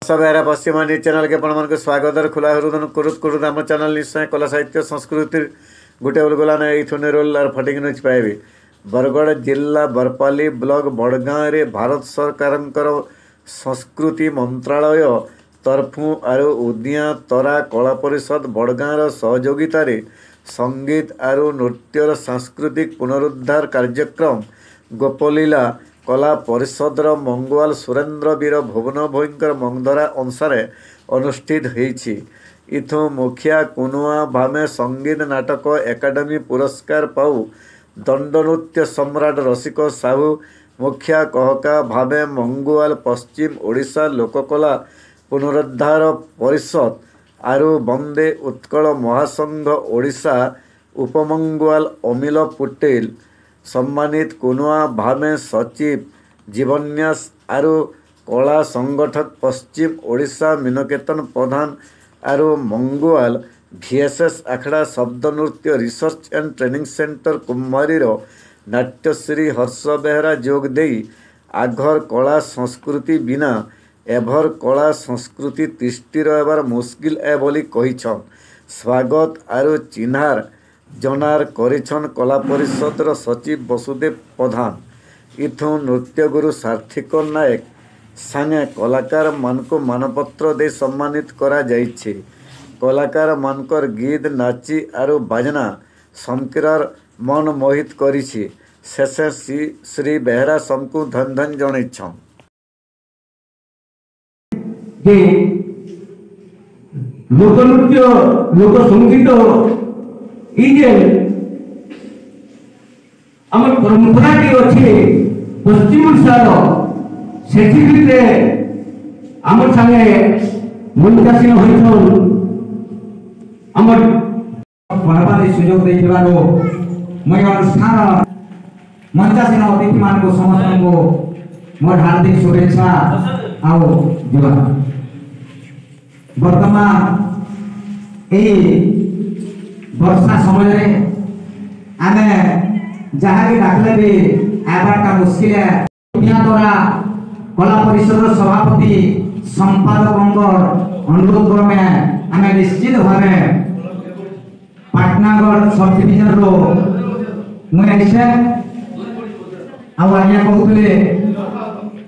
सभा पश्चिमा news channel के आपण स्वागत खुला हृदय कुरुत कुरुत आम चैनल निश्चय कला साहित्य संस्कृति गोटे बोलगला ना ये रोल और फटिंग न्यूज पाइबे। बरगढ़ जिला बरपाली ब्लॉक बड़गाँ रे भारत सरकार संस्कृति मंत्रालय तरफु और उदिया तरा कला परिषद बड़गाँर सहयोगितार संगीत और नृत्यर सांस्कृतिक पुनरुद्धार कार्यक्रम गोपलीला कला परिषदर मंगवाल सुरेन्द्र वीर भुवन भोईंकर मंगधरा अनुसार अनुष्ठित होईछि। इथु मुखिया कुनुआ भामे संगीत नाटक एकाडेमी पुरस्कार पाऊ दंड नृत्य सम्राट रसिक साहू मुखिया कहका भावे मंगुआल पश्चिम ओडिशा लोककला पुनरुद्धार परिषद आरु बंदे उत्कल महासंघ ओडिशा उपमंगुआल अमिल पुटेल सम्मानित कुनुआ भामे सचिव जीवन्यास आरु कला संगठक पश्चिम ओडिशा मीनकेतन प्रधान आरु मंगुआल VSS आखड़ा शब्द नृत्य research and training centre कुम्भारीर Natyashree हर्ष बेहरा जोग देई आघर कला संस्कृति बिना एभर कला संस्कृति तिष्टि रहबार मुस्किल ए बोली कहिछन। स्वागत आरु चिन्हार जनार करिछन कला परिषदर सचिव वसुदेव प्रधान। इथु नृत्य गुरु सार्थिक नायक संगे कलाकार मानक मानपत्र दे सम्मानित करा जाइछे। कलाकार मानकर गीत नाची आरु बाजना समकिरार मन मोहित करिछि। शेषे श्री बेहरा समकु धन धन जणैछन। लोक नृत्य लोक संगीत ये आम परंपराटी अच्छे पश्चिम ओडिशार से आम संगे मंचासीन होइछन आम कहबार सुजोग देइबारो मैं अनुष्ठान मंचासीन अतिथि मान को समस्त को मोर हार्दिक शुभेच्छा आओ जुआ वर्तमान वर्षा समय आम जहाँ भी डाकले भी आवाटा मुस्किल है। द्वारा कला परिषद सभापति संपादक अनुरोध क्रमे आम निश्चित भाव पाटनागढ़ सब डिविजन रो मुझे आज्ञा कहते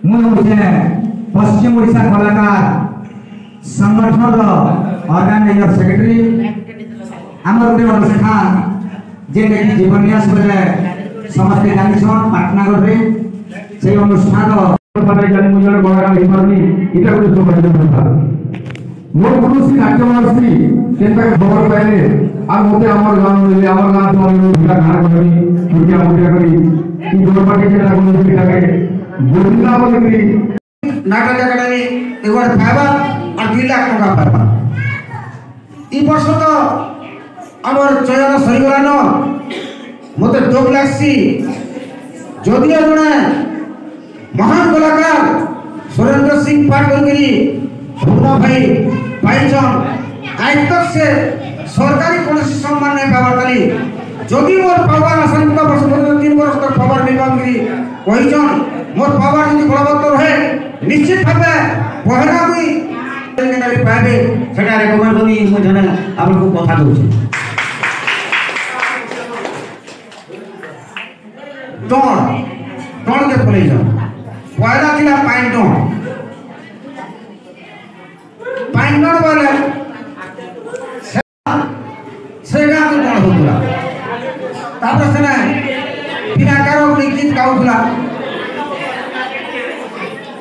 मुझे पश्चिम ओडिशा कलाकार संगठन ऑर्गेनाइजर सेक्रेटरी आम गोटे अनुष्ठान जेटा कि जीवन्यास समस्ते जान पाटनागढ़ से अनुष्ठान मोर गुरु श्री नाट्य महर्षि केनता खबर पाइले आ मते हमर गांव भिड़ा घाण करी छुटिया मुटिया करी ई गोरपाटी केला गुरु श्री के बोलिला बोलकरी नाटक एकाडेमी एवार्ड पाइबा और 2 लाख टका पाइबा। ई वर्ष तो आमर चयन सहीगलान मत डोक लागसी जदि जड़े महान कलाकार सुरेंद्र सिंह पाठ करके भुवन भाई पाइछन आज तक से सरकारी कौन सम्मान नहीं पावर खाली जदि मोर पावर आसानी वर्ष 3 वर्ष तक पावर मिलबान कहीछन मोर पावर यदि बलवत्तर रहे निश्चित भाव पहला भी पाइबे सेटा रेकमेंड करी मुझे आपको कथा दूसरी टन के फुल पहला थिला पाइन टन बोले से गाँ को टन होता तापर से बिनाकार गीत गाउला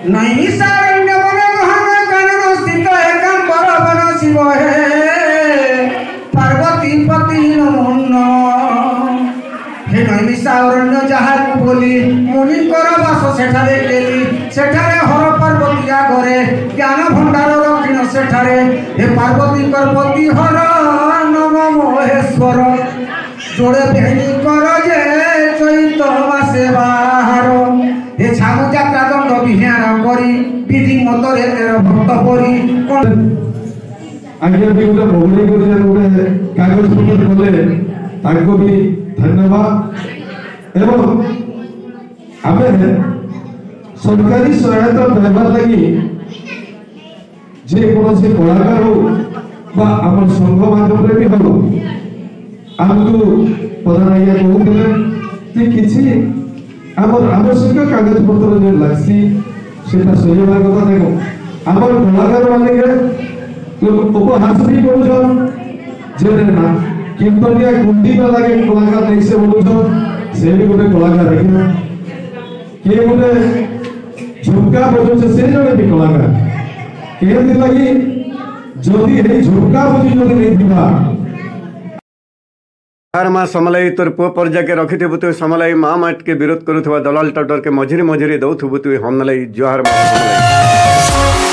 नहीं सारण्य बने गहन कानन स्थित एकम परवन शिव हे पार्वती पति नमो हे नैमिषारण्य जहाँ बोली मुनि बास सेठारे केली सेठारे हर पार्वतीया करे ज्ञान भंडार रक्षिण सेठारे हे पार्वती करपति हर नम महेश्वर जोड़े बेहनी कर जे चैत मासे बाहर हे छामु जात्रा दंड विहार करी विधि मतरे तेर भक्त परी आगे भी गोटे भोगली गोटे कागज पत्र कले ताको भी धन्यवाद एवं आमे सरकारी सहायता देवार लगी ଯେକୌଣସି କଳାକାର ହଉ ବା ଆମର ସଂଘ ମାଧ୍ୟମରେ ବି ହଉ ଆମକୁ ପ୍ରଧାନ ଆଜ୍ଞା କହୁଥିଲେ ଯେ କିଛି ଆମର ଆବଶ୍ୟକ କାଗଜପତ୍ର ଯେଉଁ ଲାଗ୍ସି ସେଟା ସରିବା କଥା ଦେଖ ଆମର କଳାକାର ମାନେ ଉପହାସ ବି କରୁଛନ୍ ଯେ ନା କୀର୍ତ୍ତନିଆ କୁଣ୍ଡି ଲାଗେ କଳାକାର ନେଇ ସେ ବୋଲୁଛନ୍ ସେ ବି ଗୋଟେ କଳାକାର ଆଜ୍ଞା କିଏ ଗୋଟେ ଝୁମକା ବଜାଉଛେ ସେ ଜଣେ ବି କଳାକାର କେମିତି ଲାଗି ଯଦି ଏଇ ଝୁମକା ବଜି ଯଦି ନେଇଥିବା हर माँ समलाई तोर पुओ पर्जा के रखिथबु तु समलाई माँ माट के विरोध करुवा दलाल टटर के मझिरी मझिरी दौथबु तु हम जुहार माँ समलाई।